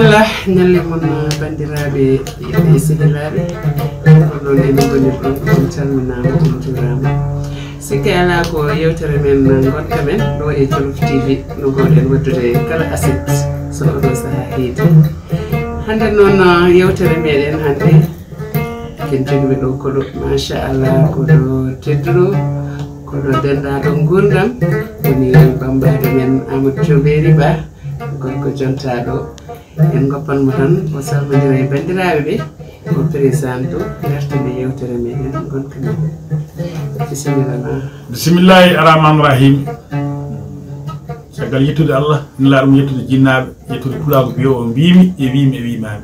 Allah nyalle mon bandirabe e sehilabe non en goni on calminama on jurama sikki ala ko yewtere men gonka men do e Jolof TV no goden waddude kala aset so do saha heedi hande non yewtere meden hande ken jogi do ko do masha Allah ko do teddudo ko do denda do gurdam woni bambade men Amadou Joberi Ba gonko jontado en goppan mo tan o salmodira e bandiraɓe ɓe o présente dartinde yewtere meɗen gonka bisimillahi arrahmani rahim sagal yettude Allah nila ɗum yettude jinnaɓe yettude pulago biyo o mbimi e wimaɓe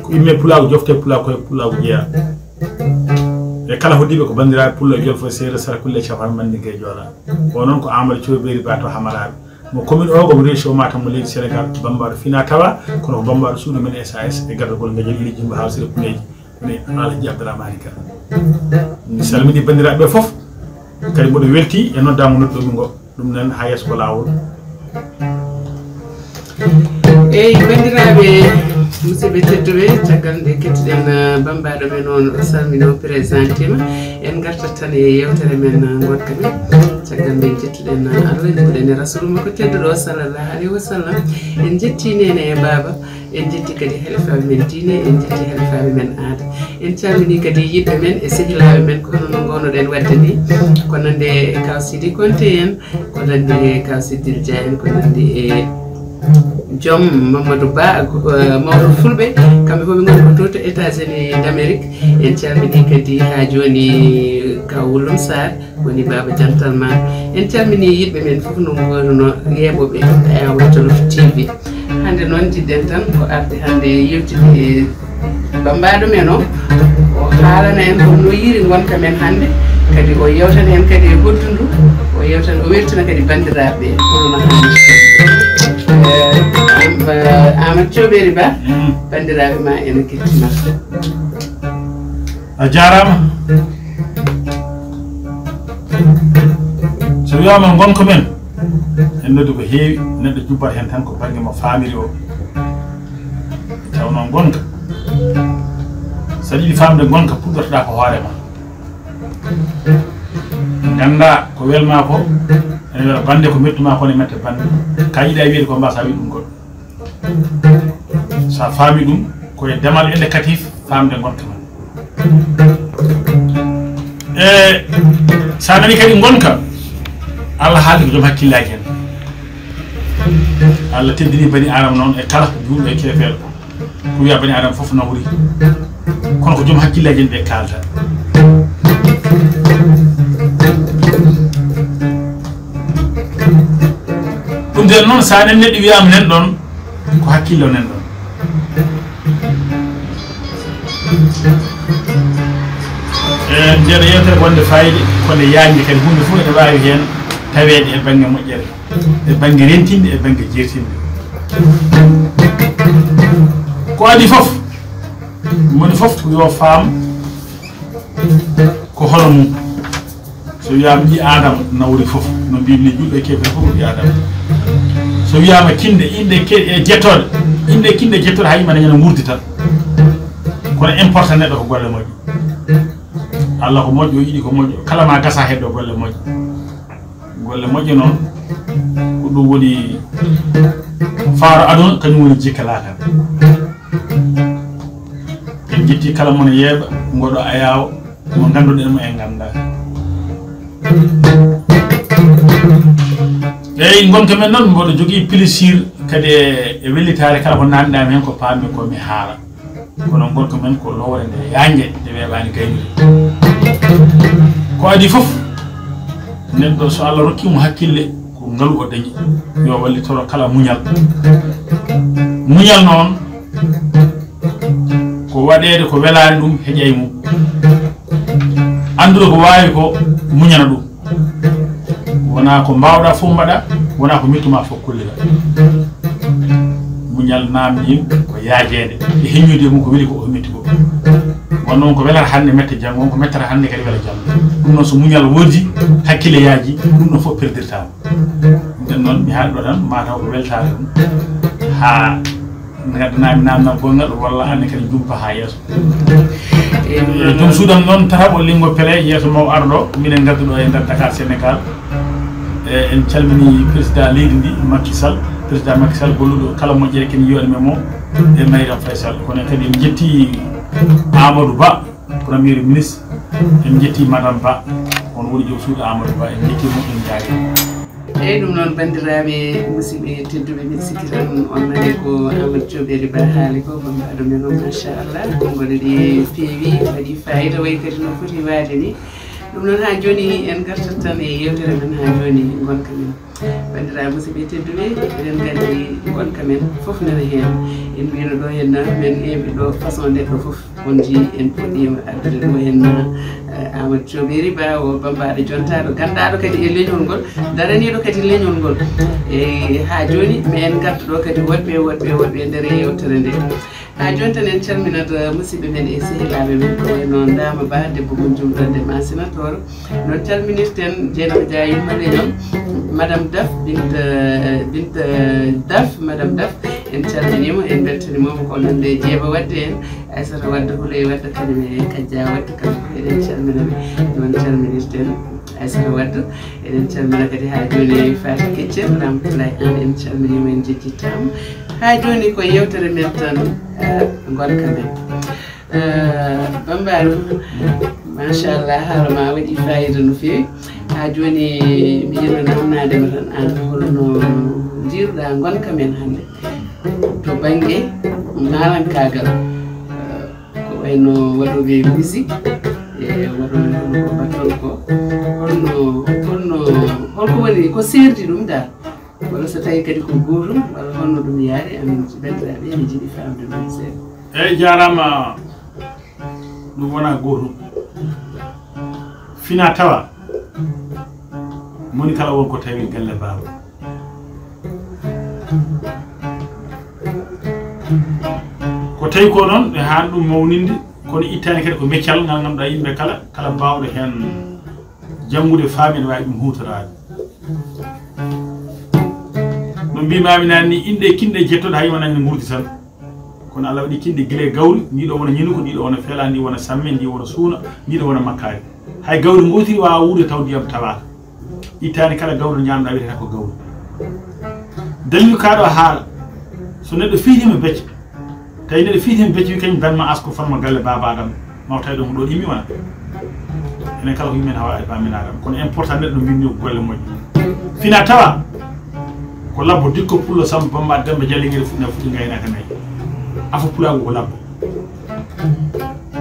ko imme pulago jofte pulago koye pulago jeeya e kala hoddiɓe ko bandiraɓe pullo e jolfo seeɗa sara kulle cafan mandingue e joola o noon ko Amadou Joberi Ba to Hamaraɓe mo commune o gomo région Matam mo leydi Sénégal bambaɗo fina tawa kono ko bambaɗo suudu men SAS e gadagol ngajal ili jimba haalsire puneji woni Alaji Abdourahmani Ka mi salmini bandiraɓe foof kadi mboɗo welti e noddamo noddomi ngo ɗum nan ha yesso ko lawol eyi bandiraɓe musidɓe tedduɓe caggal nde kettiɗen bambaɗo men on salmino présenté ma en gartat tan e yewtere men gonka men caggal nde jettuɗen Allah jiɗuɗen e rasuluma ko tedduɗo sallallahu alayhi wa sallam en jetti nene e baba en jetti kadi halifaɓe men diine en jetti halifaɓe men aada en calmini kadi yiɗɓe men e sehilaɓe men ko hono no gownoɗen wadde ni ko nande kaw Sidi Konté en ko nande kaw Sidil Dia en ko nande e Jom Mamadou Ba mawɗo fulɓe kamɓe fof ɓe goni ko to États-Unis d'Amérique en calmini kadi ha joni kaw Wulum Sarr woni baba jantal ma en calmini yiɗɓe men fof no gonono yeɓoɓe e Jolof TV hande noon jiɗɗen tan ko arde hande yewtide e bambaɗo men o haalana en no yiri gonka men hande kadi o yewtan hen kadi e hoddundu o yewtan o weltina kadi bandiraɓe hono no hande Amadou Joberi Ba bandiraɓe ma ene kettima a jarama so wiyama gonka men en noddi ko heewi neɗɗo jubbat hen tan ko banggue mo famiri o taw noon gonka saɗa yiɗi famde gonka puɗɗotoɗa ko hoorema ganda ko welma ko ene wela bande ko mettuma ko ne mette bande ka yiiɗa wiide ko mbasa wi ɗum goɗɗo sa faami ɗum koye demal éducatif famde gonka ma e sa nani kadi gonka Allah haaldi ko joom hakkillaji hen Allah teddini bani adama noon e kala juuɗo e keefeɗo ko wiya bani adama foof nawri kono ko joom hakkillaji hen ɓe kalta ɗum nden noon sa nen neɗɗo wiyama nen ɗon ko hakkille o nen ɗon e ndeɗo yewtere wonde fayida kono yaañde kadi hunde fof ene wawi hen taweede e banggue moƴƴere e banggue rentinde e banggue jertinde ko adi foof moni foof yo faam ko hono mum so wiyama ƴi adama nawri foof no mbimni julɓe keefe foof ɓi adama so wiyama kinde inde jettoɗe inde kinde jettoɗe ha yimɓe dañana gurdi tan kono important neɗɗo ko golle moƴƴe Allah ko moƴƴo yiɗi ko moƴƴo kala ma gasa heddo golle moƴƴe noon ko ɗum woni faaro aduna kañum woni jikka laatan en jetti kala mon yeeɓa ngoɗo ayawo mo ganduɗen mo en ganda eyyi gonka men noon mboɗo jogui plaisir kadi e wellitare kala ko nanɗami hen ko pammi ko mi haala kono gonka men ko lowre nde yangue nde weeɓani gaynude ko adi foof neɗɗo so Allah rokkimo hakkille ko ngaalu o dañi yo wallitoro kala muñal noon ko waɗede ko welani ɗum heeƴay mum andude ko wawi ko muñana ɗum wona ko mbawɗa fof mbaɗa wona ko mettuma fof kullira muñal namdi yimɓe ko yaajede e heññude mum ko weeli ko o metti ko won noon ko welata hande mette janggo won ko mettata hande kadi wela janggo ɗum noon so muñal woodi hakkille yaaji ɗum ɗon fof perdirtama nden noon mi haali ɗo tan mataw ko weltare ɗum ha gaddanami namna gongal walla anne kadi jumpa ha yesso dum suudam non tarabo lingo pele yesso maw ardo minen gaddudo e der Dakar Sénégal en calmini président leydi ndi Macky Sall président Macky Sall golludo kala mo jere ken yoone memo e Mayram Faisal kono kadi en jetti Amadou Ba premier ministre en jetti madame Ba on woni joom suudu Amadou Ba en jetti mo en jaari eyyi ɗum noon bandiraɓe musidɓe tedduɓe min sikki tan on nani ko Amadou Thioɓeli Ba haali ko bambaɗo men o machallah konngole ɗe feewi waɗi fayida way kadi no foti waade ni ɗum noon ha joni en gartat tan e yewtere men ha joni gonka men bandiraɓe musidɓe tedduɓe eɗen gandi gonka men foof nana hen en mbino ɗo henna men eɓe ɗo façon neɗɗo foof on ji en poɗɗima addude ɗo henna Amadou Thioɓeli Ba o bambaɗo jontaɗo gandaɗo kadi e leñol ngol daraniɗo kadi leñol ngol e ha joni mais en garta ɗo kadi woɗɓe nder yewtere nde ha joni tan en calminat musidɓe men e sehilaɓe men ko wayno Ndama Ba debbo mon jumɗande Masinator noon calminirten Dieynaba Dia yumma leñol madame Daf Binta Daf madame Daf en calminimo en beltanimomo ko nande Jeeba Wadde en Aissata Wadde Houleye Wadde kañum e Kadja Wadde kamɓe eɗen calminaɓe noon calminirten Aissata Wadde eɗen calmina kadi ha joni Fatou Keccel Ramatoulaye An en calminimo en jejjittama ha joni ko yewtere men tan gonka men bambaɗo machallah haalama waɗi fayida no fewi ha joni mi yiɗno namnadema tan an holno jiruɗa gonka men hande to banggue marankagal ko wayno waɗoɓe musique e waɗoɓe hono ko batol ko holko woni ko serdi ɗum dal walla so tawi kadi ko gotum walla holno ɗum yaari amin bandiraɓe mi jiiɗi famde ɗum seeɗa eyyi jarama ɗum wona gotum fina tawa moni kala wonko tawi galle baba ko tawi ko noon e haan ɗum mawninde kono ittani kadi ko meccal ngal ganduɗa yimɓe kala mbawɗo hen janngude faami ne wawi ɗum hutorade no mbimami nani ni inɗe kinɗe jettoɗe hay wonani gurdi tan kono Allah waɗi kinɗe guila gawri ndiɗo wona ñinuko ndiɗo wona feela ndi wona samme ndi wona suuna ndiɗo wona makkari hay gawri gotiri wawa wuurde taw ndiyam tawaka ittani kala gawri ñamɗa wiyetata ko gawri dalilu kaɗo haala so neɗɗo fiitima becce tawi neɗɗo fiitima becce wi kañum danma asko fanma galle babaɗam maw tawi ɗum ɗo ɗimmi wona enen kala ko yimmen hawa e baminaɗam kono important neɗɗo mbinni ko golle moƴƴe fina tawa ko labbo dikko pullo Samba Bamba Demba Jallinguel fuɗɗi gaynaka nayyi afa pulago ko labbo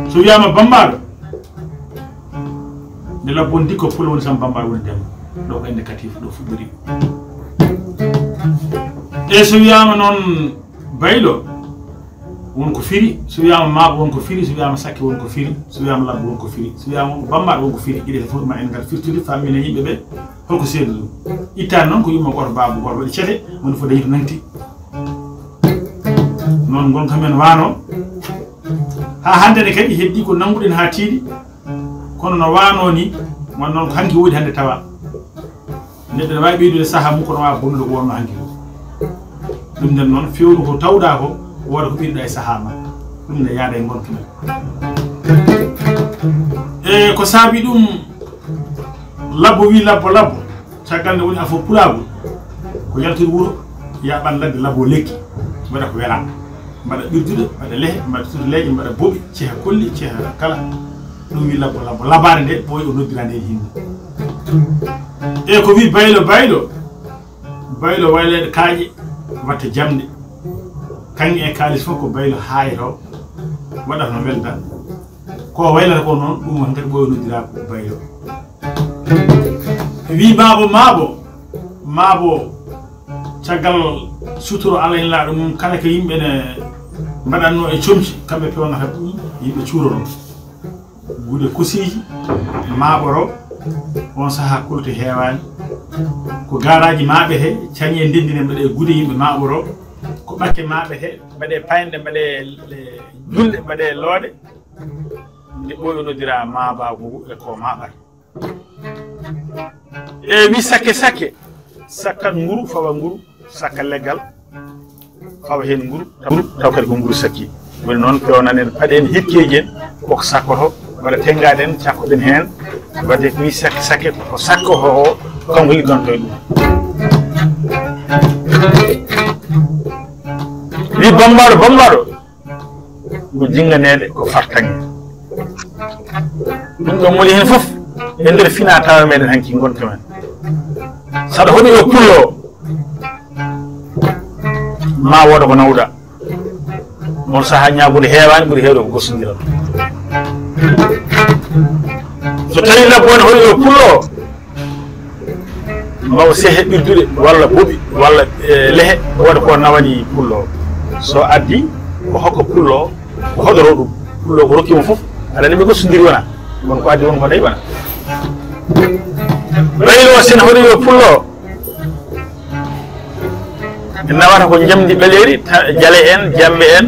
so wiyama bambaɗo nde labbo on dikko pullo woni Samba Bamba woni Demba ɗo ko ende katifa ɗo fuɗɗori e so wiyama noon baylo wonko firi so wiyama maabo wonko firi so wiyama sakke wonko firi so wiyama labbo wonko firi so wiyama bambaɗo wonko firi ɗiɗe fof ma en ngal firtude fammine yimɓeɓe holko seedu ɗum ittani noon ko yumma goto baaba goto waɗi ceete woni fo dañi to nangti noon gonka men wano ha hande ne kadi heddi ko nanguɗen ha tiiɗi kono no wano ni won noon ko hanki woodi hande tawa neɗɗo ne wawi ɓeydude saaha mum kono wawa bonnude ko wonno hanki ko ɗum nden noon fewnu ko tawɗa ko woda ko ɓiɗɗa e saaha ma ɗum ne yaada e gonka men e ko saabi ɗum labbo wi labbo caggal nde woni afo pulagol ko yaltiri wuuro yaɓan ladde labbo lekki waɗa ko wela mbaɗa ɓirdude mbaɗa lehe mbaɗa tude leeƴe mbaɗa boɓi ceeha kolli ceeha kala ɗum wi labbo labade nde ɓooyi o noddirande e hinde e ko wi baylo waylede kaaƴe watta jamde kaŋŋe e kaalis fof ko baylo haayato waɗata no welda ko waylata ko noon ɗum han kadi ɓooyi noddira ko baylo wi maabo caggal sutoro Allah en laaɗo mum kala ko yimɓe ne mbaɗanno e comci kamɓe pewgata ɗum yimɓe cuurono guuɗe kosiji maɓoro on saaha kulte heewani ko garaji maɓete cañe ndendine mbaɗe guuɗe yimɓe maɓoro ko ɓakke maɓete mbaɗe paynɗe mbaɗe julɗe mbaɗe looɗe nde ɓooyi nodira mabagu e ko maɓata e wi sakke sakkat nguru fawa nguru sakka leggal fawa hen nguru taw kadi ko nguru sakki woni noon pewnanen paɗen hirkeji en koko sakkoto walla tengaɗen cakkoɗen hen wadde mi sakke ko sakko o kanko yiɗɗonto e ɗum wi bambaɗo ko jinganede ko fartange ɗum ɗon moni hen foof e nder fina tawa meɗen hanki gonta men saɗa hoɗi o pullo ma woda ko nawɗa on saaha ñagude heewani ɓuuri heewde ko gosodiral so tawi labbo ne hoɗi o pullo maw sehe ɓirduɗe walla boɓi walla lehe woda ko nawani pullo so addi ko hokka pullo ko hoɗoro ɗum pullo ko rokkimo foof aɗa ɓe gosodiri wona won ko addi won ko dayi wona ɓaylo sen hoɗi o pullo nawata ko jamdi ɓeleri jale en jambe en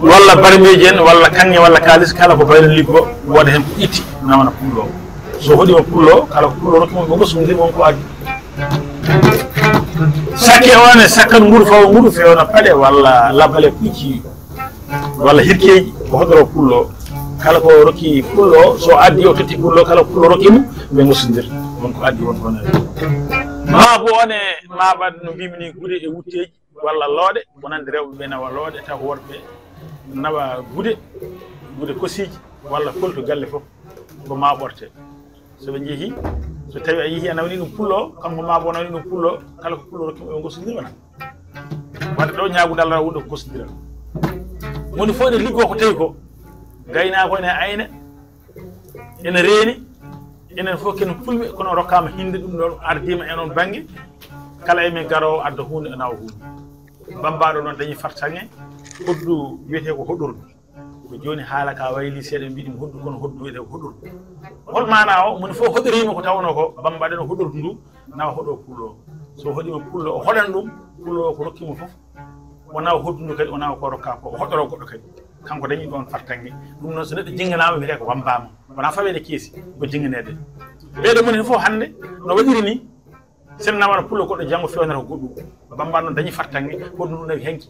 walla barmeji en walla kanŋe walla kalis kala ko baylo liggo woda hen ko itti nawana pullo so hoɗima pullo kala ko pullo rokkimo ɓe gosodiri won ko addi sakke one sakkat nguru fawa nguru fewna paɗe walla labbale kucci walla hirkeji ko hoɗoro pullo kala ko rokki pullo so addi o totti pullo kala ko pullo rokkimo ɓe gosodir wonko addi won ko ma bo one maɓad no mbimi ni guuɗe e wutteji walla looɗe wonande rewɓe ɓe nawa looɗe taw worɓe nawa guuɗe kosiji walla kolto galle fof ko maɓorte soɓe jeehi so tawi a yeehi a nawni ɗum pullo kanko ma bo nawni ɗum pullo kala ko pullo rokkimo ɓe gosodiri wona wadde ɗo ñagude Allah wuɗo ko gosodiral woni fof ene liggo ko tawi ko gaynako ene ayna ene reeni enen fof ken fulɓe kono rokkama hinde ɗum ɗon ardima e on banggue kala emen garowo adda hunde nawa hunde bambaɗo noon dañi fartange hoddu wiyete ko hoɗordu ko joni haala ka wayli seeɗa mbiɗi hoddu kono hoddu wiyete ko hoɗordu hol mana o moni fof hoɗorima ko tawno ko bambaɗen hoɗordu ndu nawa hoɗo pullo so hoɗima pullo o hoɗan ɗum pullo ko rokkimo foof o nawa hoddu ndu kadi o nawa ko rokka ko o hoɗoro goɗɗo kadi kanko dañi ɗon fartange ɗum noon so neɗɗo jinganama wiyete ko wambama wona fawede keesi ko jinganede ɓeɗo moni fof hande no waɗiri ni sen nawana pullo goɗɗo janggo fewnata ko goɗɗum bambaɗo noon dañi fartange hoddu ndu nawi henki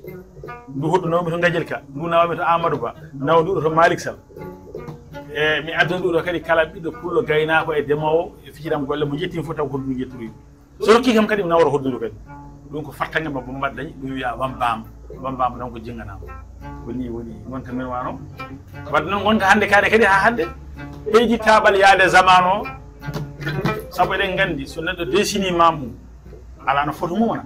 ndu hoddu nawmi to Gadiel Ka ndu nawami to Amadou Ba nawa nduɗo to Malick Sall e mi adduna ɗuɗo kadi kala ɓiɗɗo pullo gaynako e ndemowo e ficiram golle mo jettimi fof taw ko hoddu jettoyim so rokki kam kadi mi nawata hoddudu kadi ɗum ko fartange ma bambaɗo dañi ɗum wiya wambama noon ko jinganama woni gonta men wano wadde noon gonka hande kane kadi ha hande ɓeydi taɓal yaade zaman o saabu eɗen gandi so neɗɗo desini mamum ala no foto mum wona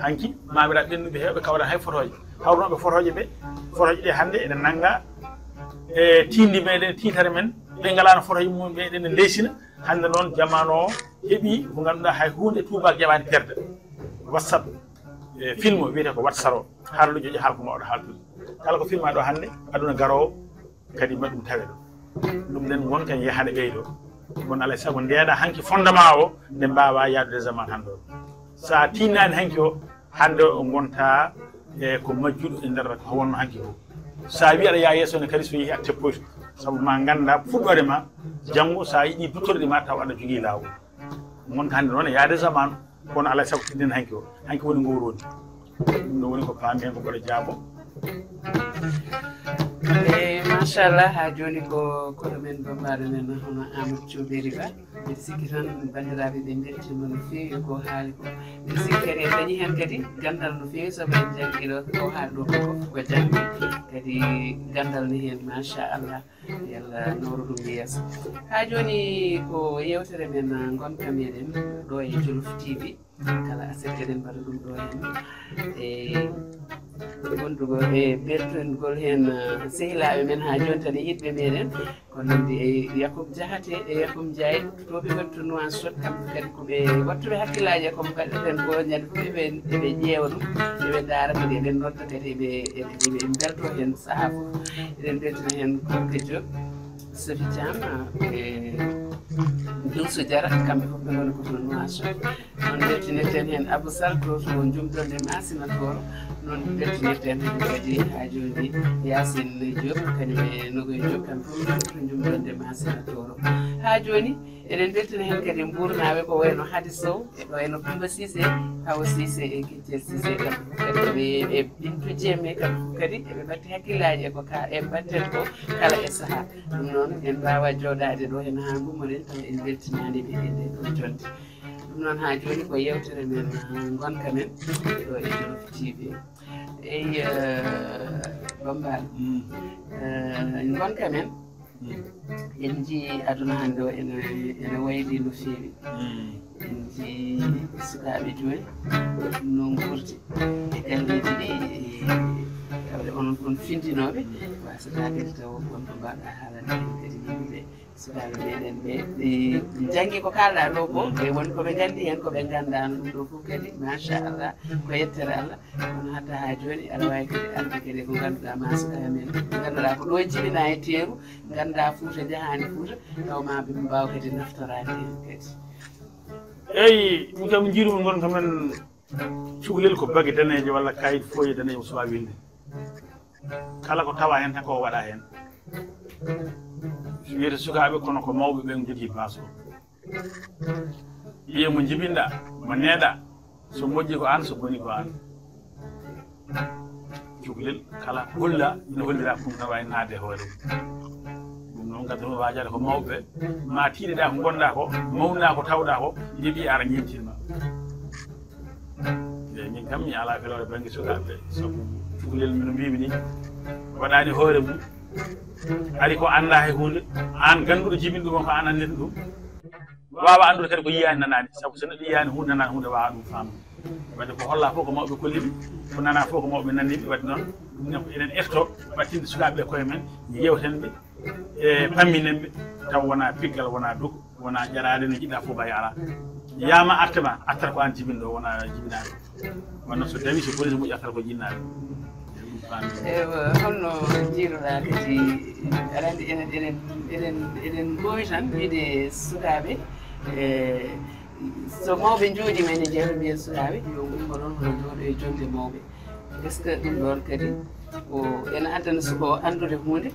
hanki mamiraɓe ɓennuɓe hewɓe kawɗan hay photoje hawnoɓe photoje ɗe hande eɗen nangga e tindi meɗen titare men ɓe galano photoje mum ɓe eɗen leysina hande noon jamanu o heeɓi ko ganduɗa hay hunde tubak jaɓani perde whatsapp film wiyete ko WhatsApp o haallujoji haala ko mawɗo haaldude kala ko filma ɗo hande aduna garowo kadi ma ɗum tawe ɗo ɗum nden wonken yahade ɓeyɗo won alay saago ndeeɗa hanki fondement o nde mbawa yadude zaman hande o sa tinnani hanki o hande o gonta e ko majjuɗo e nder ko wonno hanki ko sa wi aɗa ya yesso ne kadi so yeehi a teppoyto saabu ma ganda fuɗɗode ma janggo sa yiiɗi duttorde ma taw aɗa jogui lawol gonka hande noon e yaade zaman kono alay saago tinnen hanki o hanki woni gowrodi ɗum ɗo woni ko paami hen ko mboɗo jaabo machallah ha joni ko koɗo men bambaɗo men hono Amadou Thioubéry Ba mbiɗa sikki tan bandiraɓe ɓe beltima no fewi ko haali ko mbiɗa sikki kadi en dañi hen kadi gandal no fewi saabu en jangguiɗo ko haali ɗo ko janggi kadi gandal ni hen machallah yalla nowro ɗum yeeso ha joni ko yewtere men gonka meɗen ɗo e Jolf TV kala aset eɗen mbaɗa ɗum ɗo hen e gondugo e beltongol hen sehilaɓe men ha joni tan e yiɗɓe meɗen ko nandi e Yacoub Diakhaté e Yacoub Ndiaye to ɓe wonto Nouakchott kamɓe kadi koɓe wattuɓe hakkillaji e komo kaɗeten ko ñande fof eɓe ƴeewa ɗum eɓe daara kadi eɓe nodda kadi eɓe belto hen saaha fof eɗen beltina hen Korka Diop Sophie Thiam e Doussou Diarra kamɓe fof ɓe gona ko toon Nouakchott noon beltinirten hen Abou Sall to jumdonde Massina Toro noon beltinirten hen kadi ha joni Yacine Diop kañum e Nogoy Diop kamɓe fof to jumdonde Massina Toro ha joni eɗen beltina hen kadi mburnaɓe ko wayno Hadi Sow e wayno Kumba Cissé Hawa Cissé e Guittel Cissé kam kadi e Bintou Diémé kam kadi eɓe batti hakkillaji eko ka e batten ko kala e saaha ɗum noon en mbawa joɗade ɗo hen ha gummoɗen taw en beltinani ɓe e nde ɗo jonde ɗum noon ha joni ko yewtere men gonka men ɗo e Jolof TV eyi Bambaɗo gonka men en jii aduna hannde o ene wayli no feewi en jii sukaaɓe jooni no gurdi e galleeji ɗi tawde onon kon findinooɓe wasata kadi taw wonko mbawɗa haalande en kadi yimɓeɓe sukaaɓe meɗen ɓe janggi ko kalɗa ɗo ko e woni koɓe nganndi heen koɓe nganndaano ɗum ɗo fof kadi machallah ko yettere Allah kono hatta ha jooni aɗa wawi kadi arde kadi ko ngannduɗa ma sukaaɓe men ngannduɗa ko ɗo jibina e teeru ngannduɗa Fuuta jahani Fuuta taw ma ɓe mbawa kadi naftorade hen kadi eyi ɗum kam jiirumi gon kamen cukalel ko bagge danejo walla kayit foye danejo ko suwa wilde kala ko tawa hen tan ko waɗa hen wiyete sukaɓe kono ko mawɓe ɓe jogui base o wiye mo jibinɗa mo neeɗa so moƴƴi ko an so boni ko an cukalel kala holla ina hollira ɗum tan wawi naade hoore ɗum noon gadduno wajade ko mawɓe ma tiiɗeɗa ko gonɗa ko mawna ko tawɗa ko yeeɓi ara ñemtinma e min kam mi ala felore banggue sukaɓe sabu cukalel mino mbimi ni waɗani hoore mum ari ko anda he hunde an ganduɗo jibin ɗum ko an annete ɗum wawa andude kadi ko yiyani nanani saabu so neɗɗo yiyani hunde nanani hunde wawa ɗum famde wadde ko holla fof ko mawɓe kolliɓe ko nana fof ko mawɓe nanniɓe wadde noon ɗum ne ko enen efto wattinde sukaɓeɓe koye men yewtenɓe e pamminenɓe taw wona piggal wona dugo wona ƴarade no jiɗɗa fof bayi ala yama artema attata ko an jibinɗo wona jibinaɓe wonno so tawi so police moƴƴi attata ko jinnaɓe holno jiiruɗa kadi aɗa andi eɗen mbowi tan wiide sukaaɓe so mawɓe jooɗi men e jeeto mbiyen sukaaɓe yo ummo ɗon hono jooɗo e jonde mawɓe est ce que ɗum ɗon kadi ko ene addana suko andude hunde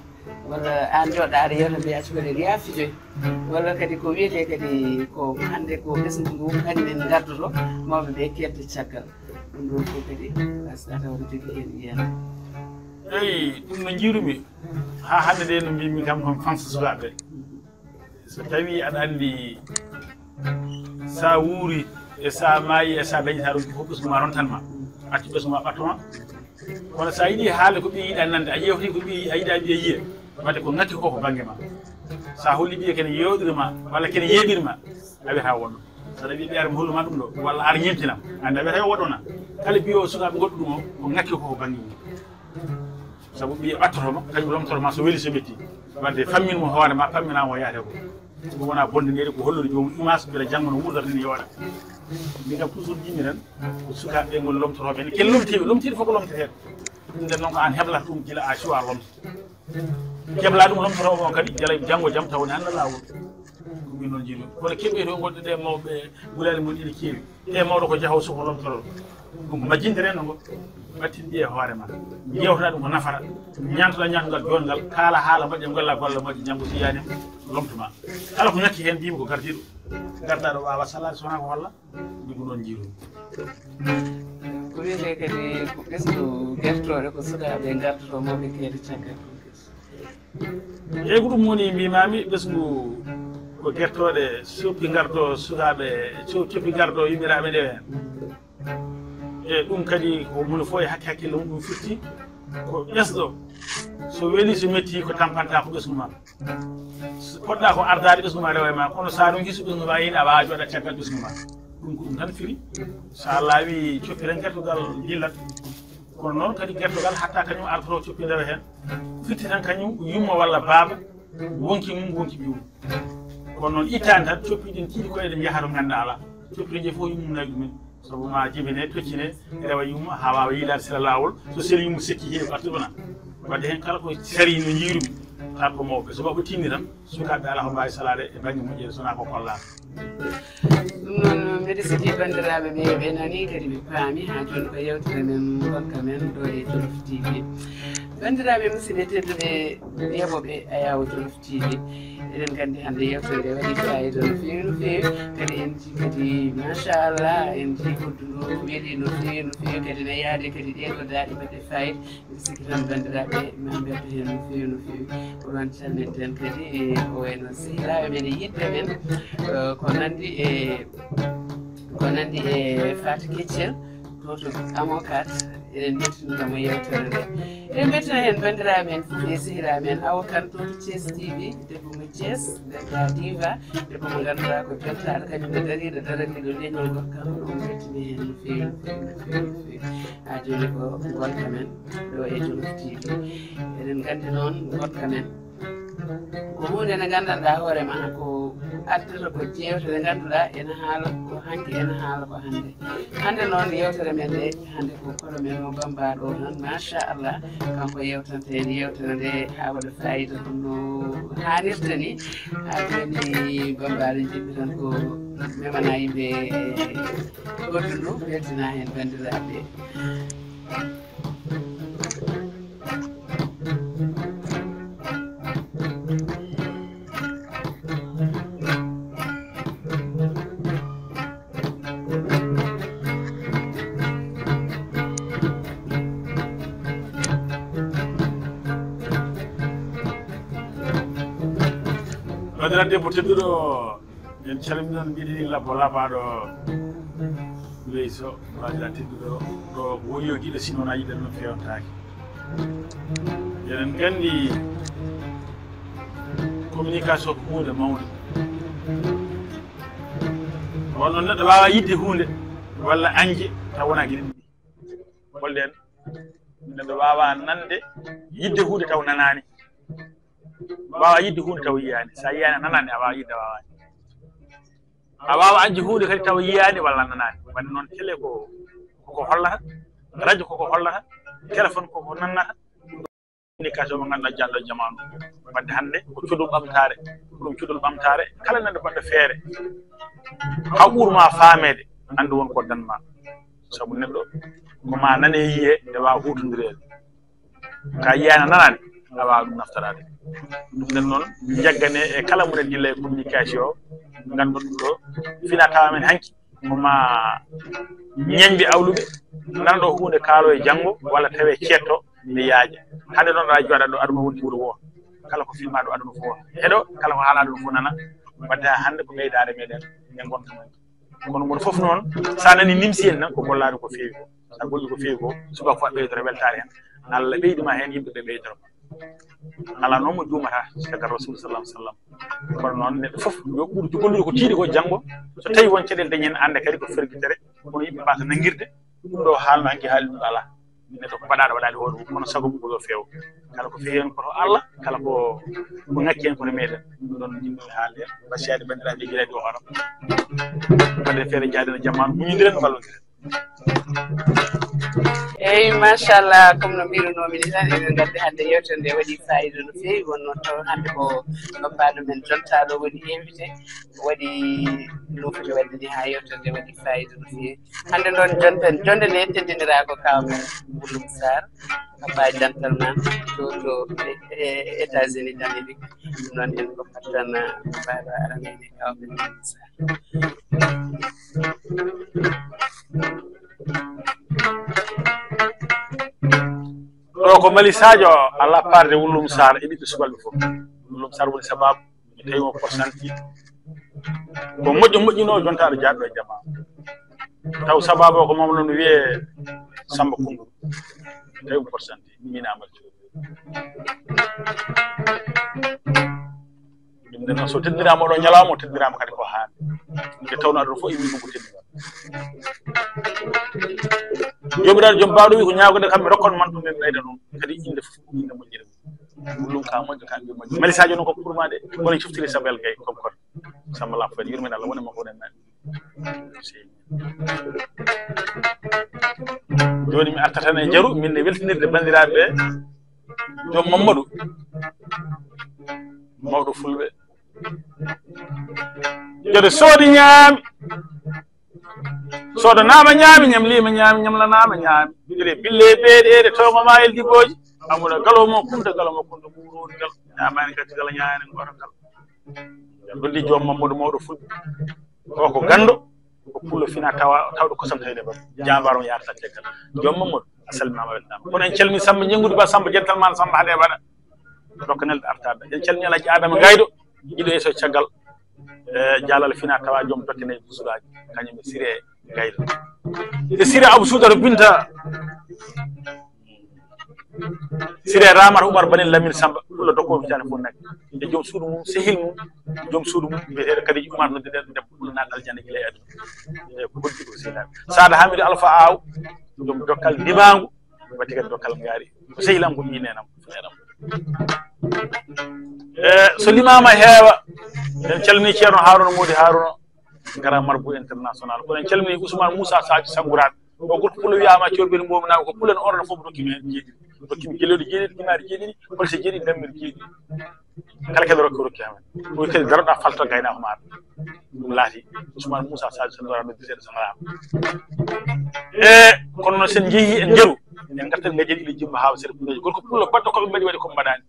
walla an jooɗa aɗa yewta mbiya cukalel yaafijoy walla kadi ko wiyete kadi ko hannde ko ɓesgu ngu kañumen gardoto mawɓe ɓe kedde caggal ɗum ɗon fof kadi wasɗa taw ne jogui hen yiyana eyi ɗum no jiirumi ha hande nde no mbimi kam kon fansa sukaɓe so tawi aɗa andi sa wuuri e sa maayi e sa dañita ɗum fof ɓesguma rontanma accu ɓesguma ɓattoma kono sa yiiɗi haala ko ɓiye yiiɗa nande a yewti ko ɓiye a yiiɗa ɓiye yiya wadde ko ngakki ko banggue ma sa holli ɓiye kene yewɗirma walla kene yeeɓirma a wiyata wonɗo saɗa wiya ɓiyare mi holluma ɗum ɗo walla ara ñemtinam ande a wiyata woɗɗona kala biyo sukaɓe goɗɗo ɗum o ko ngakki ko banggue mum sabu ɓiye ɓattotoma kañum lomtotoma so weeli so metti wadde famminmo hoorema pamminamo yaate ko ɗum wona bonde ndede ko hollude jomum image beele janggo no wurdata ni yooɗa min kam toujours jimmi tan ko sukaɓe ngol lomtotoɓe ene ken lomtiɗe fof ko lomteteɗo ɗum nden noon ko an heblata ɗum gila a suwa lomto kebla ɗum lomtotoɓe on kadi jala janggo jaam tawne anda lawol ko min noon jiiɗum kono keɓɓe to gonɗe ɗe mawɓe gulali mon ɗiɗi keewi e mawɗo ko jahow soko lomtoto ɗum ko majjinde reno ngo wattinde e hoorema yewtata ɗum ko nafata ñantoɗa ñantogal jonngal kaala haala moƴƴa golla golla moƴƴa janggo so yiyanima lomtoma kala ko ñakki hen mbimi ko gardiɗo gardaɗo wawa salade sowona ko holla ɗum ko ɗon jiirumi ko wiyete kadi ko ɓesgu gertoɗe ko sukaɓe gardoto mawɓe keede caggal eyyi ko ɗum woni mbimami ɓesgu ko gertoɗe soppi gardo sukaɓe soppi gardo yummiraɓe nde hen e ɗum kadi ko hunde fof e hakkille mum ɗum firti ko ɓesɗo so weeli so metti ko tampanta ko ɓesgu ma poɗɗa ko ardade ɓesgu ma rewa ma kono sa ɗum hisu ɓesgu ma yiiɗa wawa jooɗa caggal ɓesgu ma ɗum ko ɗum tan firi sa laawi coppiren gertogal dillat kono noon kadi gertogal hatta kañum ardoto coppi ndewa hen firti tan kañum yumma walla baaba wonki mum wonki ɓiwum kono noon ittani tan coppi ɗin tiiɗi koyeɗen jaaha to ganda ala coppire je fof yummnayi ɗumen sabu ma jibine toccine rewa yumma ha wawa yiilade sila lawol so seli yumma sekki heewi artuɗona wadde hen kala ko sari no jiirumi tan ko mawɓe so mawɓe tinni tan sukaɓe ala ko mbawi salade e banggue moƴƴere sona ko kollama ɗum noon mbiɗa sikki bandiraɓe ɓe nani kadi ɓe paami ha joni ko yewtere men gonka men ɗo e Jolof TV bandiraɓe musidɓe tedduɓe yeɓoɓe Ayaw Jolof TV eɗen gandi hande yewtere nde waɗi fayida no fewi no fewi kadi en ji kadi machallah en ji hodduno weeɗi no fewi no fewi kadi ne yaade kadi ɗeɗo daaɗi mbaɗe fayida mbi sikki tan bandiraɓe ma mbeddo hen no fewi no fewi ko noon calminten kadi o wayno sehilaɓe men e yidɓe men ko nandi e Fatou Keccel to amokat eɗen beltiniramo yewtere nde eɗen beltina hen bandiraɓe men fof e sehiraɓe men Awa Kane to Thiès TV debbo mo Thiès debbo diva debbo mo ganduɗa ko beltaɗo kañum ne dariɗo daraniɗo leñol gorkam on beltini hen no fewi no fewi no fewi no fewi ha joni ko gonka men ɗo e Jolof TV eɗen gandi noon gonka men ko hunde nde gandanɗa hoorema ko addata ko jewte nde ganduɗa ene haala ko hanki ene haala ko hande noon yewtere men nde hande ko koɗo men o bambaɗo o noon machallah kanko yewtante en yewtere nde ha waɗa fayida ɗum no hannirta ni ha joni bambaɗo jibbi tan ko memana yimɓe goɗɗuɗo weltina hen bandiraɓe debbo tedduɗo en calminon mbiɗi labbo labaɗo leyso wadira tedduɗo ɗo woyo guiɗo sinona yiɗen no fewnitaki eɗen gandi communication ko hunde mawde wonno neɗɗo wawa yidde hunde walla anje taw wona gueɗe ɗiɗi gollen neɗɗo wawa nande yidde hunde taw nanani wawa yidde hunde taw yiyani sa yiyani a nanani a wawa yidde a wawani a wawa anji hunde kadi taw yiyani walla nanani wadde noon télé koko hollata radio koko hollata téléphone koko nannata communication mo ganduɗa jalɗo jamanu wadde hande ko cuɗɗum ɓamtare ɗum cuɗɗol ɓamtare kala neɗɗo baɗɗo feere ha ɓuurma faamede andu won ko danma saabu neɗɗo koma nane yiye nde wawa hutodirede ka yiyani a nanani a wawa ɗum naftorade ɗum nden noon jaggane e kala munen dilla e communication o ganduɗo ɗum ɗo fina tawa men hanki koma ñañde awluɓe nana ɗo hunde kaalo e janggo walla tawe cetto nde yaaja hande noon aɗa joɗa ɗo aduna wonti wuuro wo kala ko filma ɗo aduna fof heɗo kala ko haala ɗum fof nana wadde ha hande ko ɓeydare meɗen e gonka men kono goto foof noon sa nani nimsi en nan ko gollade ko feewi ko sa golli ko feewi ko subaka fo a ɓeydoro weltare hen Allah ɓeydima hen yimɓeɓe ɓeydoro ala noon mo juumata caggal rasul sallallahu alaihi wasallam kono noon neɗɗo fof yo ɓuurti gollude ko tiiɗi ko janggo so tawi won caɗele dañi hen ande kadi ko fergitere kono yimɓe mbasa nanguirde ɗum ɗo haalno hanki haali ɗum ala neɗɗo ko mbaɗaɗo waɗade hoore mum kono sago mum ko yo feewa kala ko feewi hen koto Allah kala ko ngakki hen kono meɗen ɗum ɗon yimɓe haalde basiyade bandiraɓe guiɗaɗi o hono wadde feere jaade no jamanu muñodiren no ballodiren eyyi machallah comme no mbirunomi ni tan eɗen gandi hande yewtere nde waɗi fayida no fewi wonno taw hande ko bambaɗo men jontaɗo waɗi invité waɗi nofoti wadde ni ha yewtere nde waɗi fayida no fewi hande noon jonde nde teddinira ko kawmen Wouloum Sarr papa jantal man to États-Unis d'Amérique ɗum noon en goppat tan mbaɗo aranede kawmen Wouloum Sarr ɗo ko Mali Sadio ala parde Wouloum Sarr e ɓiɓɓe subalɓe fof Wouloum Sarr woni sababu mi tawi mo pourcentage ko moƴƴo moƴƴino jontaɗo jaɗɗo e jama taw sababu o ko mamlo no wiye Samba Koungou tawi mo pourcentage minama ɗum nden noon so teddirama oɗo ñalawma o teddirama kadi ko haani nde tawno aɗa fof immi ɗum ko teddira jomiraɗo joom mbawɗo wi ko ñaagode kamɓe rokkon man ɗum ɓe ɓeyda ɗum kadi inde fof inde moƴƴere Wouloum ka moƴƴo ka mbi moƴƴo Mali Sadio noon ko ɓurma de woni coftiri Sabel Gaye comme kon Samba Lamp Faty yurmen Allah woni makko wonen nani joni mi arta tan e jaaru min ne weltinirde bandiraɓe ɓe joom Mamadou mawɗo fulɓe jode soodi ñaami soodo naama ñaami ñam liima ñaami ñamlanama ñaami jode bille beeɗeede towma ma el digoji amuda galo mo kunta buuroni gal amani kati gal nyaani ngoro gal gondi jom mamadou mawdo fulbe ko gando ko pullo fina tawdo kosam tawde ba jambaro yarta tegal jom mamadou asalmama weltama kono en calmi samba nyengudu ba samba jental man samba hade bada donc nel artada en calmi alaji adama gaydo gido eso ciagal jalal fina tawa jom dottene busulaji kanyum sire gaydo e sire abou soudaro binta sire ramar umar banen lamin samba kullo dokko bitane fon nak e jom suudu mum sehil mum jom suudu mum be kadi umar no de kullo natal jande gile adu e boddi ko sila sada hamid alfa aw jom dokkal dimangu wati kadi dokkal ngari ko sehilam ko yinenam fenam so limama heewa en calmini ceerno haruna modi haruna ngara marbu international ko en calmini ousmane moussa sadji sangurat o gorko pulo wiyama corbel mom na ko pulen orna fof dokkimi jeedi dokkimi gelodi jeedi timari jeedi police jeedi damir jeedi kala kala rokki amen ko kadi daroda falta gayna ko maata dum laati ousmane moussa sadji sangurat no bisede sangaram kono sen jeehi en jeru en gartan ngajeli le jimma hawa sere gorko pulo baddo ko be mbaɗi waɗi ko mbaɗani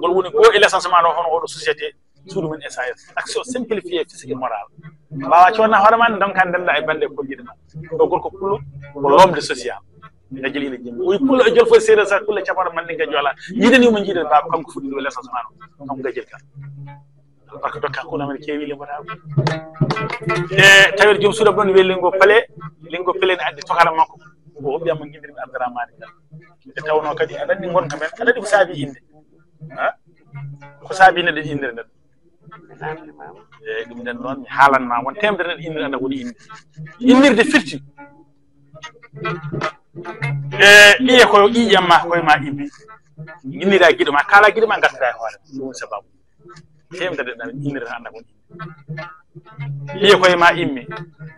gol woni go e l'essentiellement ɗo hono oɗo société suudu men SAS action simplifié physique et moral mbawa conna hoore man donc kan denda e bande ko jiɗma ɗo gorko pullo ko l'homme social ngajeli le jimma oyi pullo e jol fo séeréer sa pulle capara man ɗinga jola yiɗani mo jiiɗen baba kanko fuɗɗi ɗo l'essentiellement ɗo kanko gajel kan par que dokka kuna men kewi le mbaɗa e tawir joom suuda bon weeli lingo pele ne addi tokala makko ko hoɓɓiyama guidirmi abdourahmane kan e tawno kadi aɗa andi gonka men aɗa andi ko saabi inde ko saabi neɗɗo indire neɗɗo eyyi ɗum nden noon mi haalanma won temedere neɗɗo indire anda woni inde indirde firti ɗiye koyo ƴiƴamma koyema ibbi innira guiɗo ma kala guiɗo ma gartata e hoore ɗum woni sababu temedere neɗɗo indire anda woni ɗiye koyema immi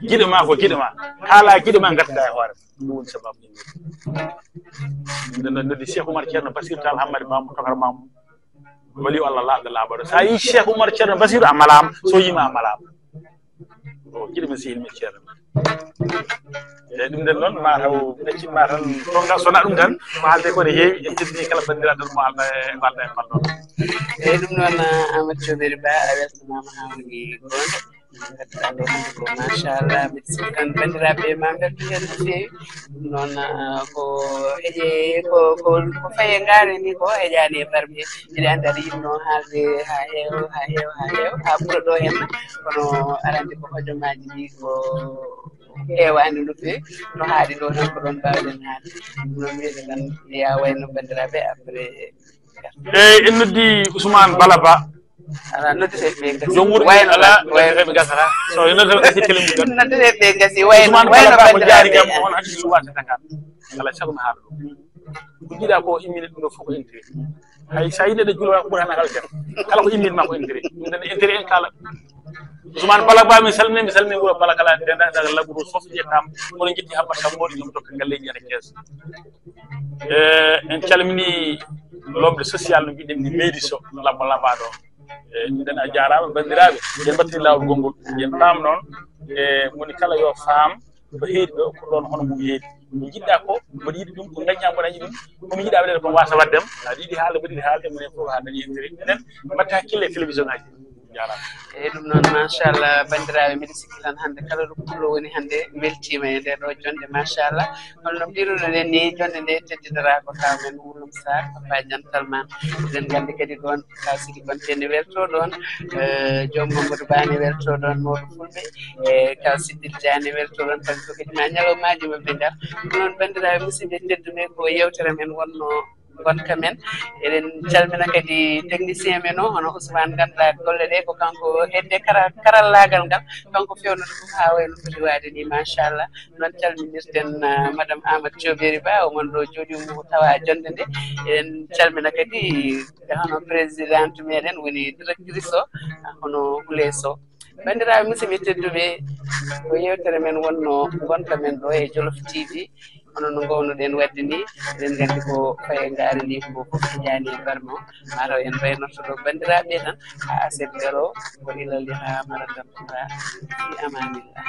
guiɗo ma ko guiɗo ma kala guiɗo ma gartata e hoore ɗum woni sababu ɗum nden noddi Cheikh Oumar Ceerno Basir Tall Hammadi Mamadou Tokar Mamadou wali Allah laaɓɗo laaɓaɗo sa yi Cheikh Oumar Ceerno Basir a malama so yima a malama o guiɗo men sehil men ceerno eyyi ɗum nden noon mataw ɗaccitma tan tonga sona ɗum tan ko haalde ko ne heewi en teddini kala bandiraɗo mo alda e balɗa e balɗo eyyi ɗum noon Amadou Thioubéry Ba a weltanama ha woni gonga gadduɗa ɗo hande ko machallah mbiɗa sikki tan bandiraɓe ma belto hen no feewi ɗum noon ko heeƴe ko faye ngaare ni ko heeƴani e barme mbiɗa andi aɗa yinno haalde ha heewa ha ɓuura ɗo henna kono arande ko hojomaji ɗi ko heewani no feewi no haaɗi ɗo tan ko ɗon mbawɗen haalde ɗum noon wiide tan ya wayno bandiraɓe après eyyi en noddi Ousmane Balaba ala noddete ɓe gasi jom wuuro ala waynoɓe gasata so noddete gasi kelemu gan noddete ɓe gasi wayno ko jaari gam on andi suwata Dakar ala sago mi haala ɗum ko jiiɗa ko immine ɗum ɗo fof ko intérêt hay sa yiɗeɗe julwa ɓuura tan alten kala ko immine ma ko intérêt ɗum nden intérêt en kala Ousmane Balaba mi salmini wuuro Bala kala dendagal labourou fof ƴettama kono jitti habbat kam moɗi joom dokka galleji ene keesa en calmini l'homme social no mbiɗen ni meedi so lamba lambaɗo ɗen a jarama bandiraɓe yen battini lawol gongol yen paam noon e woni kala yo faam ko heedi ɗo ko ɗon hono mum heedi ko jiɗɗa ko mboɗo yiɗi ɗum ko gañña mboɗo yiɗi ɗum komi jiiɗa waɗede ko wasa waddem aɗa yiɗi haalde mboɗo yiɗi haalde minen fof ha dañi intérêt enen mbatta hakkille e télévision ngaji jarama eyyi ɗum noon machallah bandiraɓe mbiɗa sikki tan hande kala ɗo pullo woni hande weltima e nder ɗo jonde machallah holno mbirunoɗen ni jonde nde teddidora ko kawmen Wulum Sarr papa jantal man eɗen gandi kadi ɗon ka sigi kontene welto ɗon joom Mamadou Bane welto ɗon mawɗo fulɓe e kaw Siddil Diane welto ɗon kadi ko kadi ma ñalawmaji mabɓe ngar ɗum noon bandiraɓe musidɓe tedduɓe ko yewtere men wonno gonka men eɗen calmina kadi technicien men o hono Ousmane ganduɗa golle ɗe ko kanko hedde karallagal ngal kanko fewnoto ɗum ha wayno foti waade ni machallah noon calminirten madame Amadou Thioubéry Ba o mon ɗo jooɗimo tawa jonde nde eɗen calmina kadi hono présidente meɗen woni directrice o hono Houlé Sow bandiraɓe musidɓe tedduɓe ko yewtere men wonno gonka men ɗo e Jolof TV hono no gownoɗen wadde ni eɗen gandi ko faye ngaari ndi ko fof heeƴani e barme o mataw en mbaynorto ɗo bandiraɓe tan ha aset garo ko ilalli ha maragamtuɗa fi amanillah